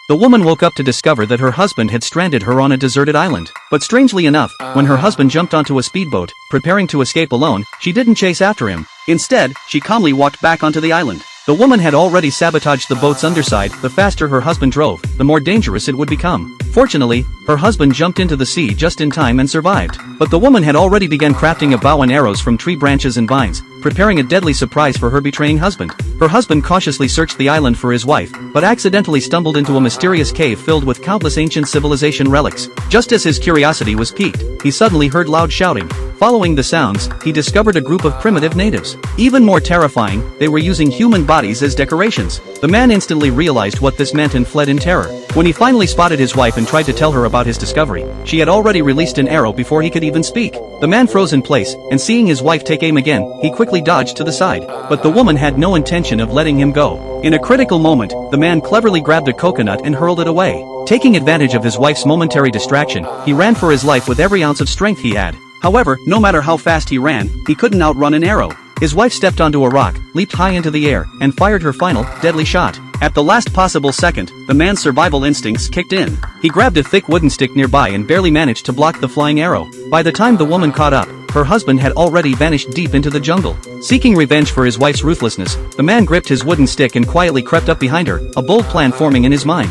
The woman woke up to discover that her husband had stranded her on a deserted island. But strangely enough, when her husband jumped onto a speedboat, preparing to escape alone, she didn't chase after him. Instead, she calmly walked back onto the island. The woman had already sabotaged the boat's underside. The faster her husband drove, the more dangerous it would become. Fortunately, her husband jumped into the sea just in time and survived. But the woman had already begun crafting a bow and arrows from tree branches and vines, preparing a deadly surprise for her betraying husband. Her husband cautiously searched the island for his wife, but accidentally stumbled into a mysterious cave filled with countless ancient civilization relics. Just as his curiosity was piqued, he suddenly heard loud shouting. Following the sounds, he discovered a group of primitive natives. Even more terrifying, they were using human bodies as decorations. The man instantly realized what this meant and fled in terror. When he finally spotted his wife and tried to tell her about his discovery, she had already released an arrow before he could even speak. The man froze in place, and seeing his wife take aim again, he quickly dodged to the side. But the woman had no intention of letting him go. In a critical moment, the man cleverly grabbed a coconut and hurled it away. Taking advantage of his wife's momentary distraction, he ran for his life with every ounce of strength he had. However, no matter how fast he ran, he couldn't outrun an arrow. His wife stepped onto a rock, leaped high into the air, and fired her final, deadly shot. At the last possible second, the man's survival instincts kicked in. He grabbed a thick wooden stick nearby and barely managed to block the flying arrow. By the time the woman caught up, her husband had already vanished deep into the jungle. Seeking revenge for his wife's ruthlessness, the man gripped his wooden stick and quietly crept up behind her, a bold plan forming in his mind.